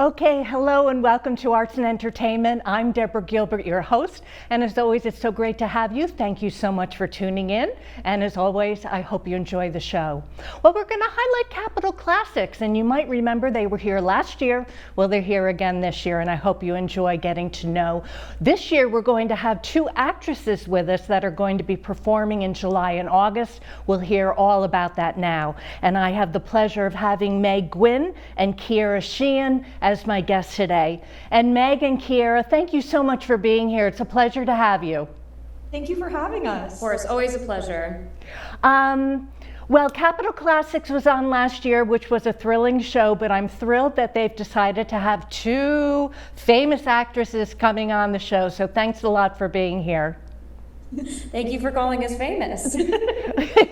Okay, hello and welcome to Arts and Entertainment. I'm Deborah Gilbert, your host, and as always, it's so great to have you. Thank you so much for tuning in, and as always, I hope you enjoy the show. Well, we're going to highlight Capitol Classics, and you might remember they were here last year. Well, they're here again this year, and I hope you enjoy getting to know. This year, we're going to have two actresses with us that are going to be performing in July and August. We'll hear all about that now, and I have the pleasure of having Meg Gwynn and Kiera Sheehan as my guests today. And Meg and Kiera, thank you so much for being here. It's a pleasure to have you. Thank you for having us. Of course, always a pleasure. Well, Capitol Classics was on last year, which was a thrilling show, but I'm thrilled that they've decided to have two famous actresses coming on the show. So thanks a lot for being here. Thank you for calling us famous.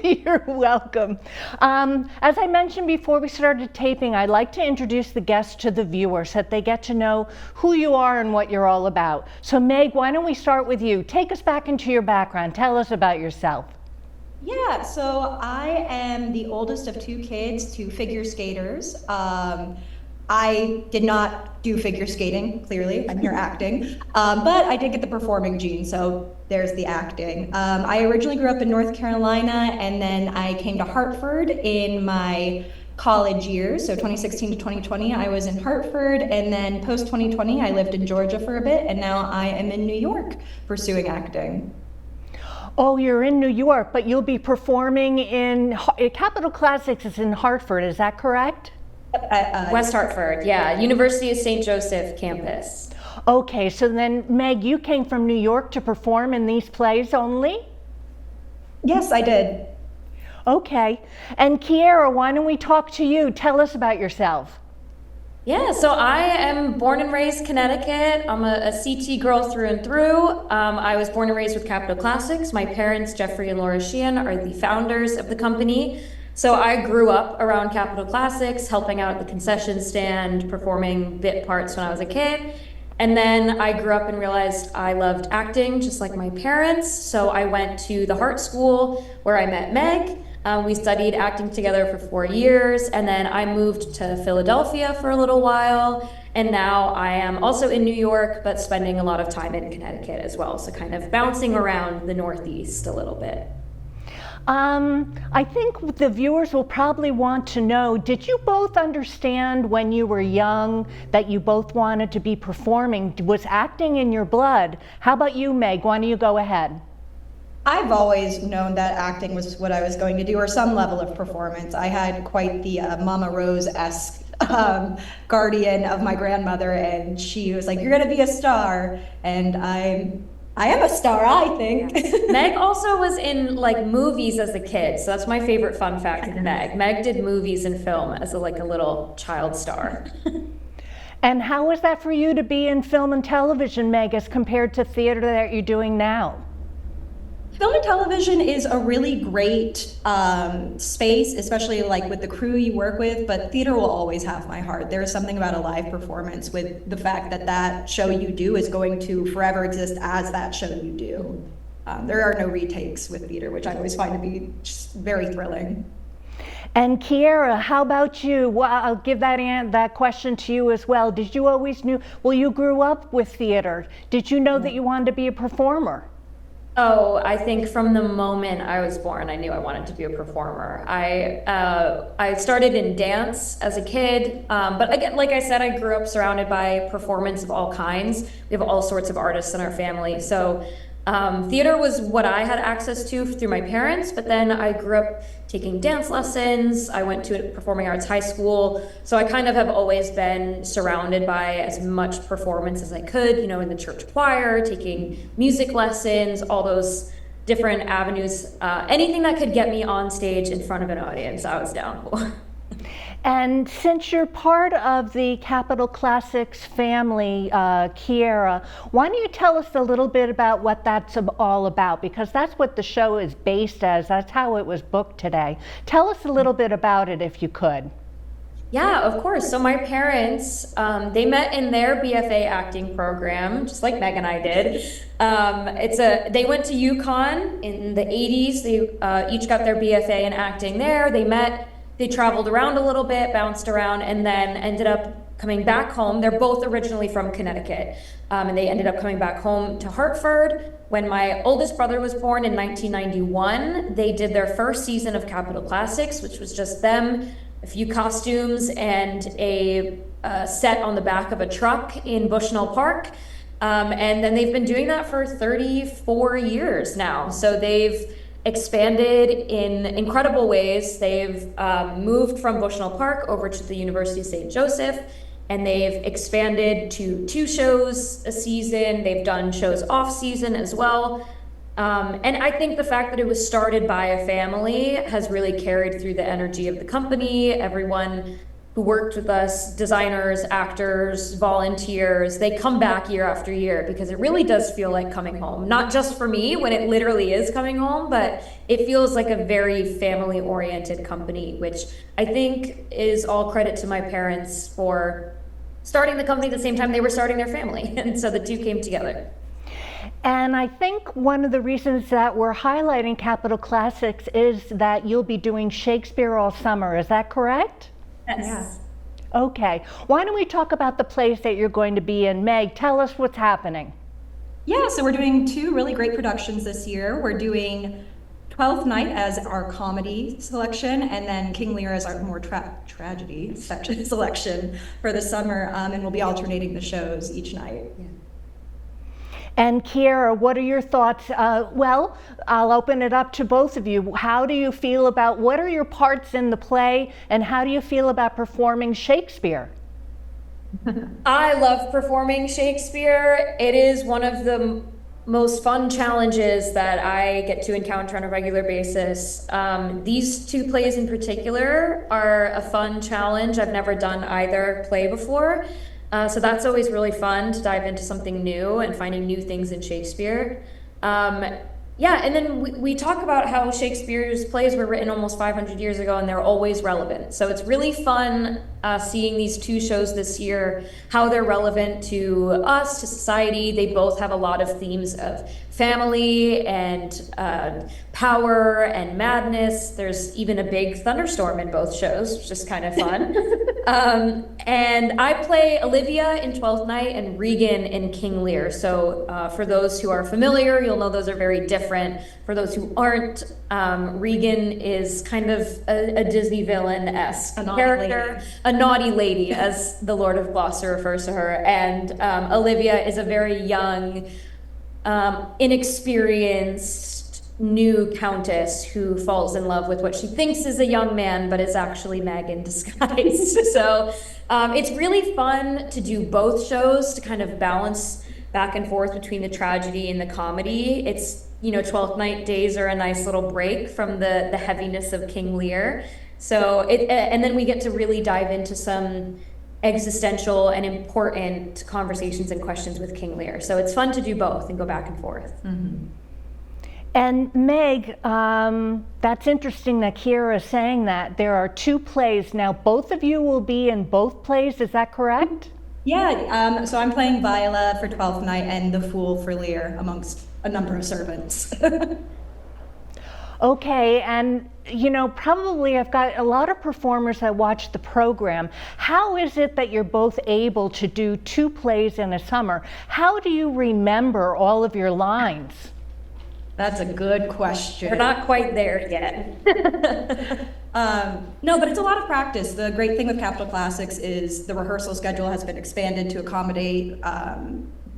You're welcome. As I mentioned before we started taping, I'd like to introduce the guests to the viewers so that they get to know who you are and what you're all about. So Meg, why don't we start with you? Take us back into your background. Tell us about yourself. Yeah, so I am the oldest of two kids, two figure skaters. I did not do figure skating, clearly, I'm here acting, but I did get the performing gene, so there's the acting. I originally grew up in North Carolina, and then I came to Hartford in my college years, so 2016 to 2020, I was in Hartford, and then post-2020, I lived in Georgia for a bit, and now I am in New York pursuing acting. Oh, you're in New York, but you'll be performing in, Capitol Classics is in Hartford, is that correct? West Hartford, yeah, University of St. Joseph campus. Okay, so then Meg, you came from New York to perform in these plays only? Yes, I did. Okay, and Kiera, why don't we talk to you? Tell us about yourself. Yeah, so I am born and raised Connecticut. I'm a CT girl through and through. I was born and raised with Capitol Classics. My parents, Jeffrey and Laura Sheehan, are the founders of the company. So I grew up around Capitol Classics, helping out at the concession stand, performing bit parts when I was a kid. And then I grew up and realized I loved acting, just like my parents. So I went to the Hart School where I met Meg. We studied acting together for 4 years, and then I moved to Philadelphia for a little while. And now I am also in New York, but spending a lot of time in Connecticut as well. So kind of bouncing around the Northeast a little bit. I think the viewers will probably want to know, did you both understand when you were young that you both wanted to be performing? Was acting in your blood? How about you, Meg? Why don't you go ahead? I've always known that acting was what I was going to do, or some level of performance. I had quite the Mama Rose-esque guardian of my grandmother, and she was like, "You're gonna be a star," and I am a star, I think. Meg also was in like movies as a kid, so that's my favorite fun fact with Meg. Meg did movies and film as a little child star. And how was that for you to be in film and television, Meg, as compared to theater that you're doing now? Film and television is a really great space, especially like with the crew you work with, but theater will always have my heart. There is something about a live performance with the fact that that show you do is going to forever exist as that show you do. There are no retakes with theater, which I always find to be just very thrilling. And Kiera, how about you? Well, I'll give that question to you as well. Did you always you grew up with theater. Did you know that you wanted to be a performer? Oh, I think from the moment I was born, I knew I wanted to be a performer. I started in dance as a kid, but again, like I said, I grew up surrounded by performance of all kinds. We have all sorts of artists in our family, so theater was what I had access to through my parents, but then I grew up taking dance lessons. I went to a performing arts high school, so I kind of have always been surrounded by as much performance as I could, in the church choir, taking music lessons, all those different avenues. Anything that could get me on stage in front of an audience, I was down for. And since you're part of the Capitol Classics family, Kiera, why don't you tell us a little bit about what that's all about? Because that's what the show is based as. That's how it was booked today. Tell us a little bit about it if you could. Yeah, of course. So my parents, they met in their BFA acting program, just like Meg and I did. They went to UConn in the 80s. They each got their BFA in acting there. They met. They traveled around a little bit, bounced around, and then ended up coming back home. They're both originally from Connecticut, and they ended up coming back home to Hartford. When my oldest brother was born in 1991, they did their first season of Capitol Classics, which was just them, a few costumes, and a set on the back of a truck in Bushnell Park. And then they've been doing that for 34 years now. So they've expanded in incredible ways. They've moved from Bushnell Park over to the University of St. Joseph, and they've expanded to 2 shows a season. They've done shows off season as well. And I think the fact that it was started by a family has really carried through the energy of the company. Everyone who worked with us, designers, actors, volunteers, they come back year after year because it really does feel like coming home. Not just for me when it literally is coming home, but it feels like a very family-oriented company, which I think is all credit to my parents for starting the company at the same time they were starting their family. And so the two came together. And I think one of the reasons that we're highlighting Capitol Classics is that you'll be doing Shakespeare all summer. Is that correct? Yes. Okay. Why don't we talk about the plays that you're going to be in? Meg, tell us what's happening. Yeah, so we're doing 2 really great productions this year. We're doing Twelfth Night as our comedy selection, and then King Lear as our more tragedy section selection for the summer, and we'll be alternating the shows each night. Yeah. And Kiera, what are your thoughts? Well, I'll open it up to both of you. How do you feel about, what are your parts in the play, and how do you feel about performing Shakespeare? I love performing Shakespeare. It is one of the most fun challenges that I get to encounter on a regular basis. These 2 plays in particular are a fun challenge. I've never done either play before. So that's always really fun to dive into something new and finding new things in Shakespeare. Yeah, and then we talk about how Shakespeare's plays were written almost 500 years ago and they're always relevant. So it's really fun seeing these 2 shows this year, how they're relevant to us, to society. They both have a lot of themes of family and power and madness. There's even a big thunderstorm in both shows, which is kind of fun. And I play Olivia in Twelfth Night and Regan in King Lear. So for those who are familiar, you'll know those are very different. For those who aren't, Regan is kind of a Disney villain-esque character, a naughty lady, as the Lord of Gloucester refers to her. And Olivia is a very young, inexperienced new countess who falls in love with what she thinks is a young man, but is actually Meg in disguise. So it's really fun to do both shows to kind of balance back and forth between the tragedy and the comedy. It's, you know, Twelfth Night days are a nice little break from the heaviness of King Lear. So and then we get to really dive into some existential and important conversations and questions with King Lear. So it's fun to do both and go back and forth. Mm-hmm. And Meg, that's interesting that Kiera is saying that. There are 2 plays. Now, both of you will be in both plays, is that correct? Yeah, so I'm playing Viola for Twelfth Night and the Fool for Lear, amongst a number of servants. Okay, and you know, probably I've got a lot of performers that watch the program. How is it that you're both able to do 2 plays in a summer? How do you remember all of your lines? That's a good question. We're not quite there yet. No, but it's a lot of practice. The great thing with Capitol Classics is the rehearsal schedule has been expanded to accommodate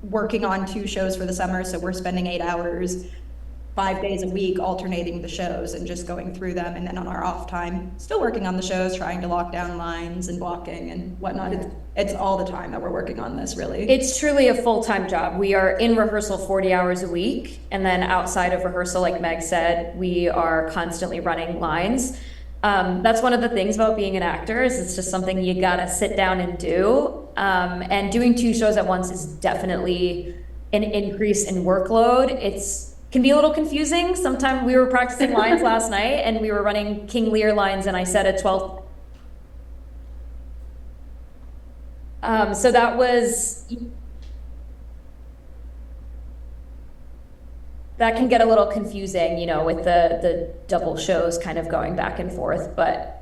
working on 2 shows for the summer. So we're spending 8 hours, 5 days a week, alternating the shows and just going through them. And then on our off time, still working on the shows, trying to lock down lines and blocking and whatnot. It's all the time that we're working on this, really. It's truly a full-time job. We are in rehearsal 40 hours a week. And then outside of rehearsal, like Meg said, we are constantly running lines. That's one of the things about being an actor is it's just something you gotta sit down and do. And doing 2 shows at once is definitely an increase in workload. Can be a little confusing. Sometimes we were practicing lines last night and we were running King Lear lines and I said a 12th. So that was, that can get a little confusing, with the double shows kind of going back and forth. But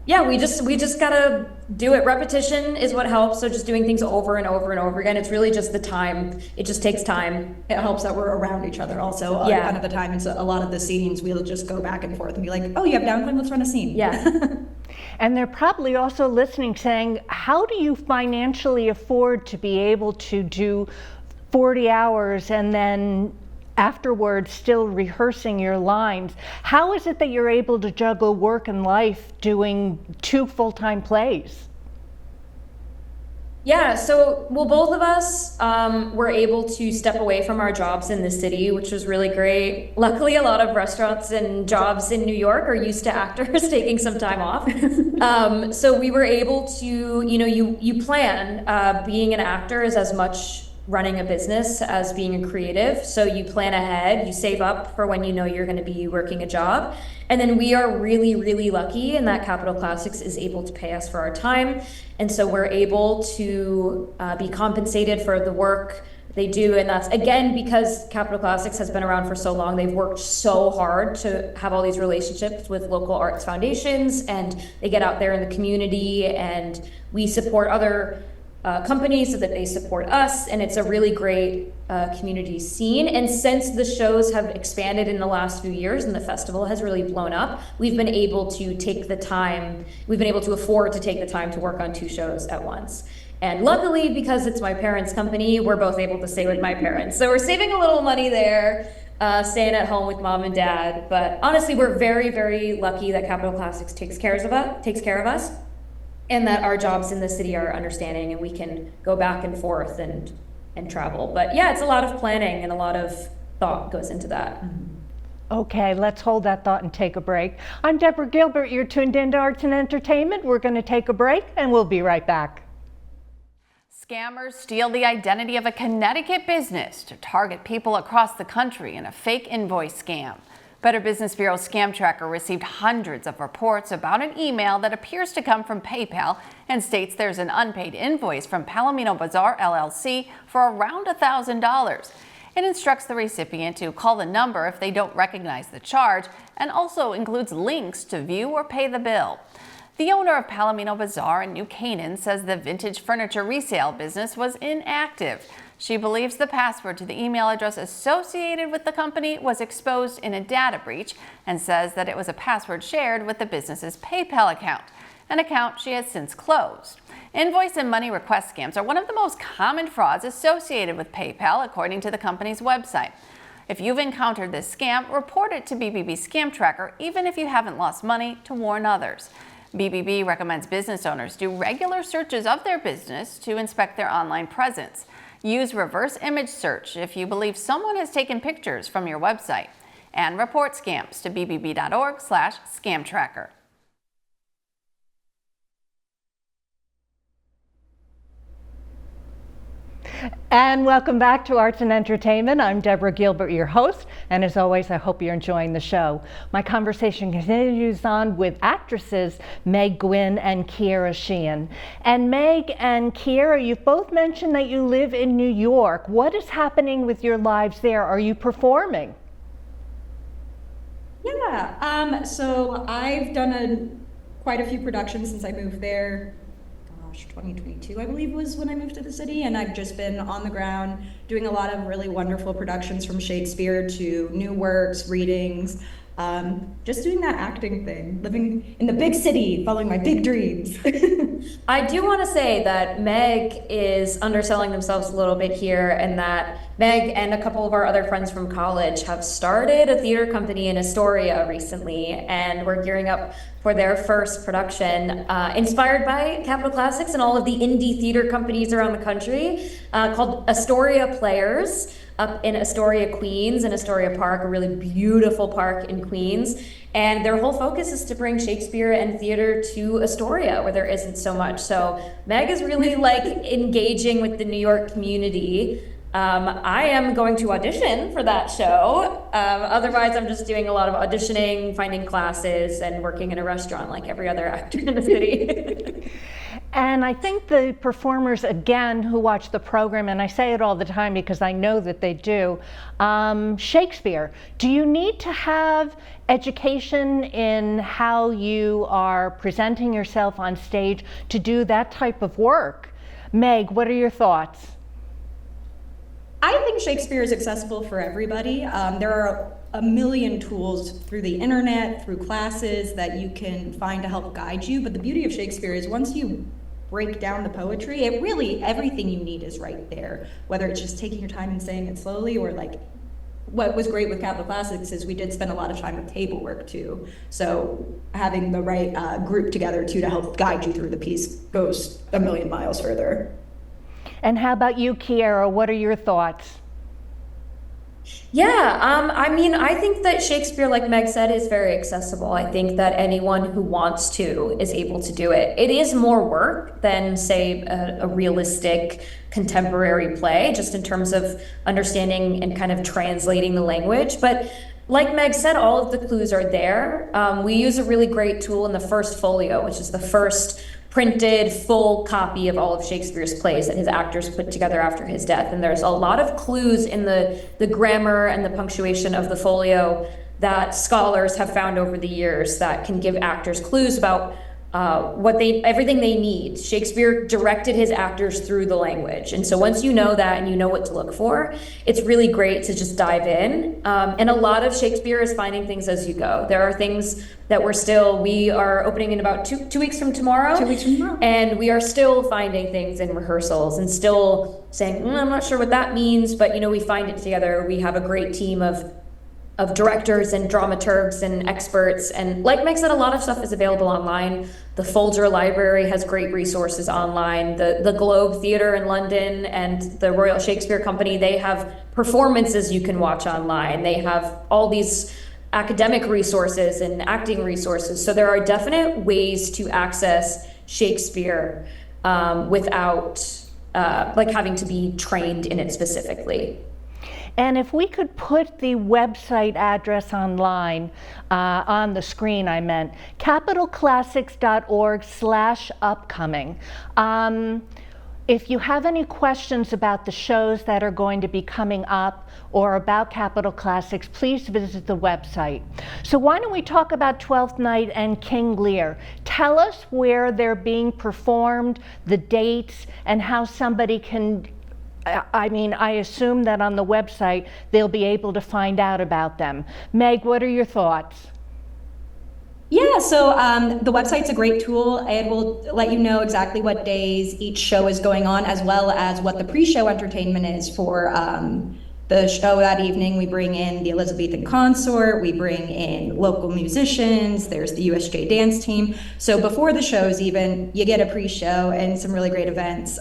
yeah, we just gotta do it. Repetition is what helps. So just doing things over and over and over again. It's really just the time. It just takes time. It helps that we're around each other also Yeah. kind of the time. And so a lot of the scenes, we'll just go back and forth and be like, oh, you have downtime, let's run a scene. Yeah. And they're probably also listening saying, how do you financially afford to be able to do 40 hours and then afterwards still rehearsing your lines? How is it that you're able to juggle work and life doing 2 full-time plays? Yeah, so both of us were able to step away from our jobs in the city, which was really great. Luckily, a lot of restaurants and jobs in New York are used to actors taking some time off. So we were able to, you plan. Being an actor is as much running a business as being a creative. So you plan ahead, you save up for when you know you're going to be working a job. And then we are really, really lucky in that Capitol Classics is able to pay us for our time. And so we're able to be compensated for the work they do. And that's, again, because Capitol Classics has been around for so long. They've worked so hard to have all these relationships with local arts foundations, and they get out there in the community, and we support other companies so that they support us, and it's a really great community scene. And since the shows have expanded in the last few years and the festival has really blown up, we've been able to afford to take the time to work on 2 shows at once. And luckily, because it's my parents' company, we're both able to stay with my parents. So we're saving a little money there, staying at home with mom and dad. But honestly, we're very, very lucky that Capitol Classics takes care of us. And that our jobs in the city are understanding, and we can go back and forth and travel. But yeah, it's a lot of planning and a lot of thought goes into that. Okay, let's hold that thought and take a break. I'm Deborah Gilbert. You're tuned into Arts and Entertainment. We're going to take a break and we'll be right back. Scammers steal the identity of a Connecticut business to target people across the country in a fake invoice scam. Better Business Bureau's Scam Tracker received hundreds of reports about an email that appears to come from PayPal and states there's an unpaid invoice from Palomino Bazaar LLC for around $1,000. It instructs the recipient to call the number if they don't recognize the charge, and also includes links to view or pay the bill. The owner of Palomino Bazaar in New Canaan says the vintage furniture resale business was inactive. She believes the password to the email address associated with the company was exposed in a data breach, and says that it was a password shared with the business's PayPal account, an account she has since closed. Invoice and money request scams are one of the most common frauds associated with PayPal, according to the company's website. If you've encountered this scam, report it to BBB Scam Tracker, even if you haven't lost money, to warn others. BBB recommends business owners do regular searches of their business to inspect their online presence. Use reverse image search if you believe someone has taken pictures from your website, and report scams to bbb.org/scamtracker. And welcome back to Arts and Entertainment. I'm Deborah Gilbert, your host, and as always, I hope you're enjoying the show. My conversation continues on with actresses Meg Gwynn and Kiera Sheehan. And Meg and Kiera, you've both mentioned that you live in New York. What is happening with your lives there? Are you performing? Yeah, so I've done quite a few productions since I moved there. 2022, I believe, was when I moved to the city, and I've just been on the ground doing a lot of really wonderful productions, from Shakespeare to new works, readings, just doing that acting thing, living in the big city, following my big dreams. I do want to say that Meg is underselling themselves a little bit here, and that Meg and a couple of our other friends from college have started a theater company in Astoria recently, and we're gearing up for their first production, inspired by Capitol Classics and all of the indie theater companies around the country, called Astoria Players, up in Astoria, Queens, in Astoria Park, a really beautiful park in Queens. And their whole focus is to bring Shakespeare and theater to Astoria, where there isn't so much. So Meg is really like engaging with the New York community. I am going to audition for that show. Otherwise, I'm just doing a lot of auditioning, finding classes, and working in a restaurant like every other actor in the city. And I think the performers, again, who watch the program, and I say it all the time because I know that they do, Shakespeare, do you need to have education in how you are presenting yourself on stage to do that type of work? Meg, what are your thoughts? I think Shakespeare is accessible for everybody. There are a million tools through the internet, through classes that you can find to help guide you. But the beauty of Shakespeare is once you break down the poetry, it really, everything you need is right there. Whether it's just taking your time and saying it slowly, or like what was great with Capital Classics is we did spend a lot of time with table work too. So having the right group together too to help guide you through the piece goes a million miles further. And how about you, Kiera? What are your thoughts? Yeah, I mean, I think that Shakespeare, like Meg said, is very accessible. I think that anyone who wants to is able to do it. It is more work than, say, a realistic contemporary play, just in terms of understanding and kind of translating the language. But like Meg said, all of the clues are there. We use a really great tool in the first folio, which is the first printed full copy of all of Shakespeare's plays that his actors put together after his death. And there's a lot of clues in the grammar and the punctuation of the folio that scholars have found over the years that can give actors clues about everything they need. Shakespeare directed his actors through the language. And so once you know that and you know what to look for, it's really great to just dive in. And a lot of Shakespeare is finding things as you go. There are things that we are opening in about two weeks from tomorrow. 2 weeks from tomorrow. And we are still finding things in rehearsals and still saying, I'm not sure what that means, but we find it together. We have a great team of directors and dramaturgs and experts. And like Meg said, a lot of stuff is available online. The Folger Library has great resources online. The Globe Theatre in London and the Royal Shakespeare Company, they have performances you can watch online. They have all these academic resources and acting resources. So there are definite ways to access Shakespeare without having to be trained in it specifically. And if we could put the website address online, on the screen, I meant, capitalclassics.org/upcoming. If you have any questions about the shows that are going to be coming up or about Capital Classics, please visit the website. So why don't we talk about Twelfth Night and King Lear? Tell us where they're being performed, the dates, and how somebody can, I assume that on the website they'll be able to find out about them. Meg, what are your thoughts? Yeah, so the website's a great tool. It will let you know exactly what days each show is going on, as well as what the pre-show entertainment is for the show that evening. We bring in the Elizabethan Consort, we bring in local musicians, there's the USJ dance team. So before the shows even, you get a pre-show and some really great events.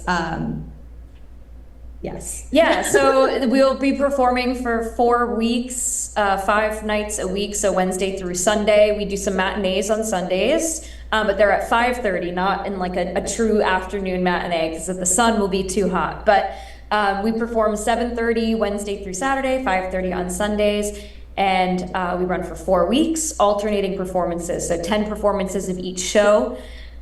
Yes. Yeah, so we'll be performing for 4 weeks, 5 nights a week, so Wednesday through Sunday. We do some matinees on Sundays, but they're at 5:30, not in like a true afternoon matinee, because the sun will be too hot. But we perform 7:30 Wednesday through Saturday, 5:30 on Sundays, and we run for 4 weeks, alternating performances, so 10 performances of each show.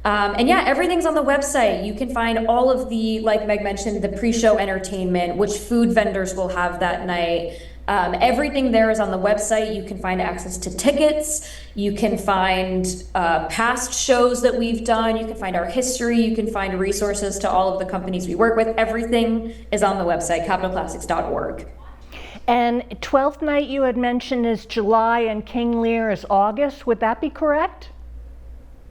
And yeah, everything's on the website. You can find all of the, like Meg mentioned, the pre-show entertainment, which food vendors will have that night. Everything there is on the website. You can find access to tickets. You can find past shows that we've done. You can find our history. You can find resources to all of the companies we work with. Everything is on the website, capitalclassics.org. And 12th Night you had mentioned is July and King Lear is August. Would that be correct?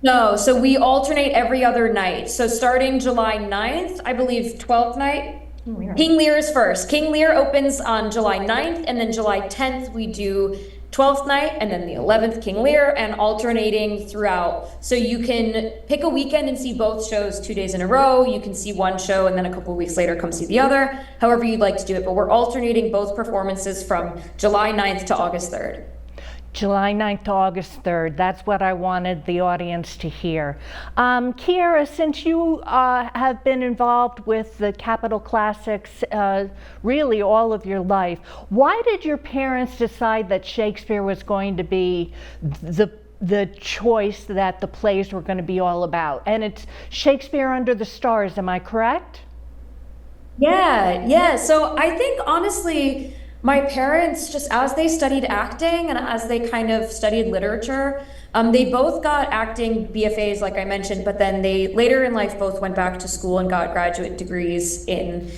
No, so we alternate every other night. So starting July 9th, I believe 12th night, King Lear is first. King Lear opens on July 9th, and then July 10th we do 12th night, and then the 11th King Lear, and alternating throughout. So you can pick a weekend and see both shows 2 days in a row. You can see one show and then a couple of weeks later come see the other, however you'd like to do it. But we're alternating both performances from July 9th to August 3rd. July 9th to August 3rd. That's what I wanted the audience to hear. Kiera, since you have been involved with the Capital Classics really all of your life, why did your parents decide that Shakespeare was going to be the the choice that the plays were going to be all about. And it's Shakespeare Under the Stars, am I correct? Yeah. So I think honestly, my parents, just as they studied acting and as they kind of studied literature, they both got acting BFAs, like I mentioned, but then they later in life both went back to school and got graduate degrees in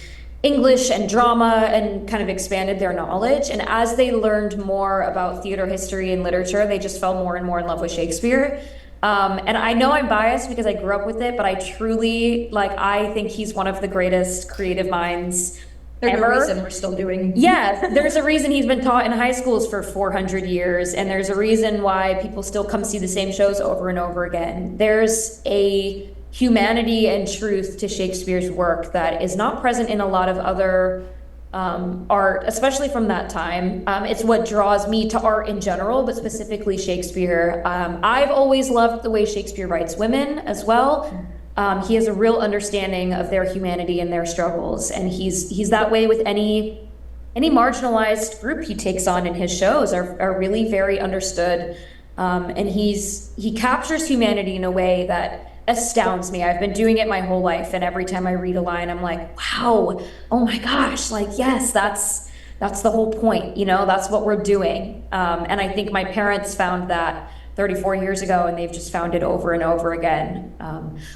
English and drama and kind of expanded their knowledge. And as they learned more about theater history and literature, they just fell more and more in love with Shakespeare. And I know I'm biased because I grew up with it, but I truly, I think he's one of the greatest creative minds There's ever. a reason we're still doing. Yeah, there's a reason he's been taught in high schools for 400 years, and there's a reason why people still come see the same shows over and over again. There's a humanity and truth to Shakespeare's work that is not present in a lot of other art, especially from that time. It's what draws me to art in general, but specifically Shakespeare. I've always loved the way Shakespeare writes women as well. He has a real understanding of their humanity and their struggles, and he's that way with any marginalized group he takes on in his shows are really very understood. And he captures humanity in a way that astounds me. I've been doing it my whole life, and every time I read a line, I'm like, wow, oh my gosh, yes, that's the whole point, that's what we're doing. And I think my parents found that 34 years ago, and they've just found it over and over again.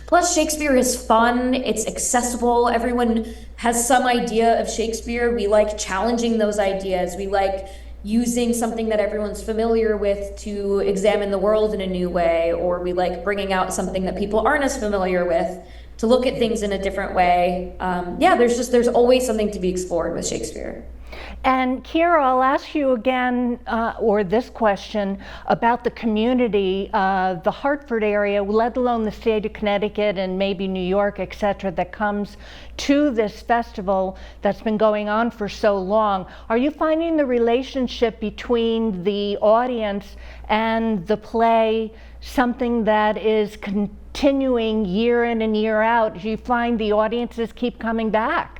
Plus, Shakespeare is fun, it's accessible, everyone has some idea of Shakespeare. We like challenging those ideas. We like using something that everyone's familiar with to examine the world in a new way, or we like bringing out something that people aren't as familiar with to look at things in a different way. There's always something to be explored with Shakespeare. And Kira, I'll ask you again, or this question, about the community, the Hartford area, let alone the state of Connecticut and maybe New York, et cetera, that comes to this festival that's been going on for so long. Are you finding the relationship between the audience and the play something that is continuing year in and year out? Do you find the audiences keep coming back?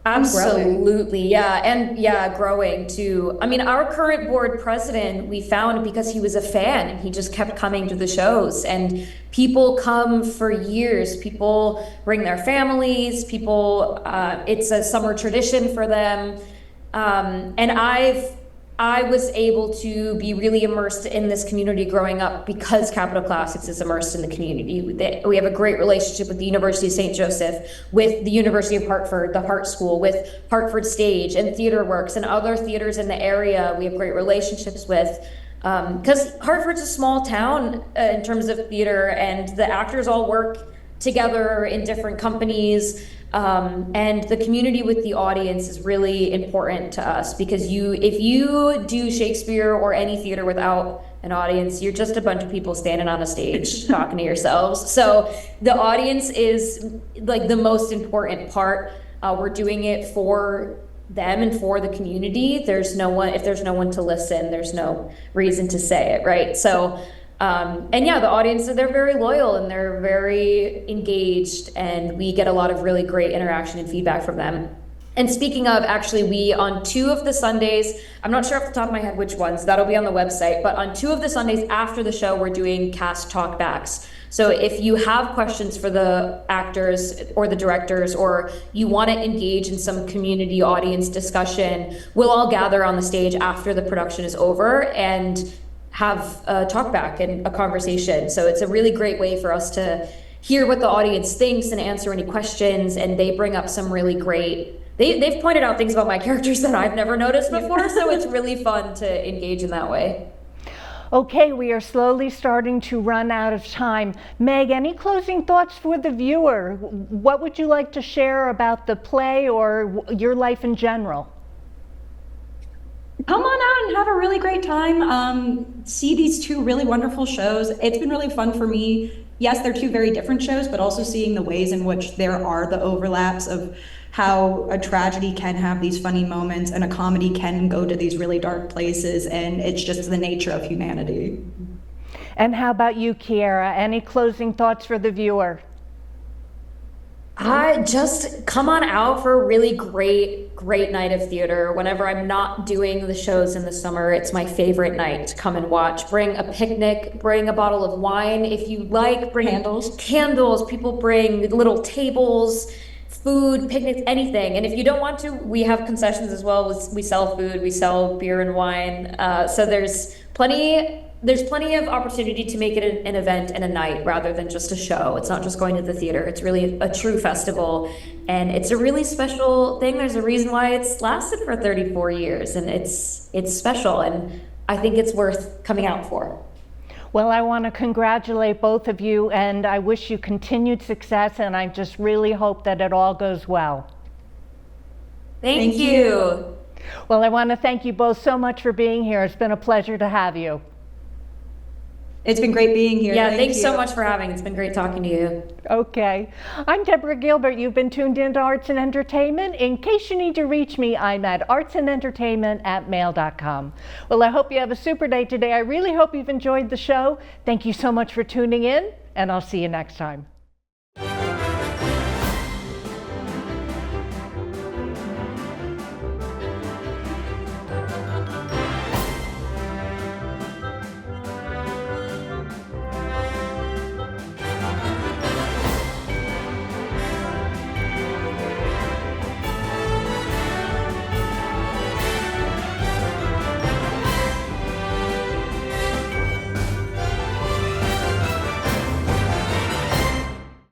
Absolutely, yeah, and growing too. I mean, our current board president, we found because he was a fan and he just kept coming to the shows, and people come for years. People bring their families, it's a summer tradition for them. And I was able to be really immersed in this community growing up because Capitol Classics is immersed in the community. We have a great relationship with the University of St. Joseph, with the University of Hartford, the Hart School, with Hartford Stage and Theater Works and other theaters in the area we have great relationships with. Because Hartford's a small town in terms of theater, and the actors all work together in different companies. And the community with the audience is really important to us, because if you do Shakespeare or any theater without an audience, you're just a bunch of people standing on a stage talking to yourselves. So the audience is the most important part. We're doing it for them and for the community. If there's no one to listen, there's no reason to say it, right? So the audience, they're very loyal and they're very engaged, and we get a lot of really great interaction and feedback from them. And speaking of, actually, we on 2 of the Sundays, I'm not sure off the top of my head which ones, that'll be on the website, but on 2 of the Sundays after the show, we're doing cast talkbacks. So if you have questions for the actors or the directors, or you want to engage in some community audience discussion, we'll all gather on the stage after the production is over and have a talk back and a conversation. So it's a really great way for us to hear what the audience thinks and answer any questions. And they bring up some really great, they've pointed out things about my characters that I've never noticed before. So it's really fun to engage in that way. Okay, we are slowly starting to run out of time. Meg, any closing thoughts for the viewer? What would you like to share about the play or your life in general? Come on out and have a really great time. See these 2 really wonderful shows. It's been really fun for me. Yes, they're 2 very different shows, but also seeing the ways in which there are the overlaps of how a tragedy can have these funny moments and a comedy can go to these really dark places, and it's just the nature of humanity. And how about you, Kiera? Any closing thoughts for the viewer? I just come on out for a really great night of theater. Whenever I'm not doing the shows in the summer, it's my favorite night to come and watch. Bring a picnic, bring a bottle of wine if you like, bring Candles. candles. People bring little tables, food, picnics, anything. And if you don't want to, we have concessions as well. We sell food, we sell beer and wine. So there's plenty of opportunity to make it an event and a night rather than just a show. It's not just going to the theater. It's really a true festival, and it's a really special thing. There's a reason why it's lasted for 34 years, and it's special, and I think it's worth coming out for. Well, I want to congratulate both of you, and I wish you continued success, and I just really hope that it all goes well. Thank you. Well, I want to thank you both so much for being here. It's been a pleasure to have you. It's been great being here. Yeah, Thank thanks you. so much for having. It's been great talking to you. Okay. I'm Deborah Gilbert. You've been tuned into Arts and Entertainment. In case you need to reach me, I'm at artsandentertainment@mail.com. Well, I hope you have a super day today. I really hope you've enjoyed the show. Thank you so much for tuning in, and I'll see you next time.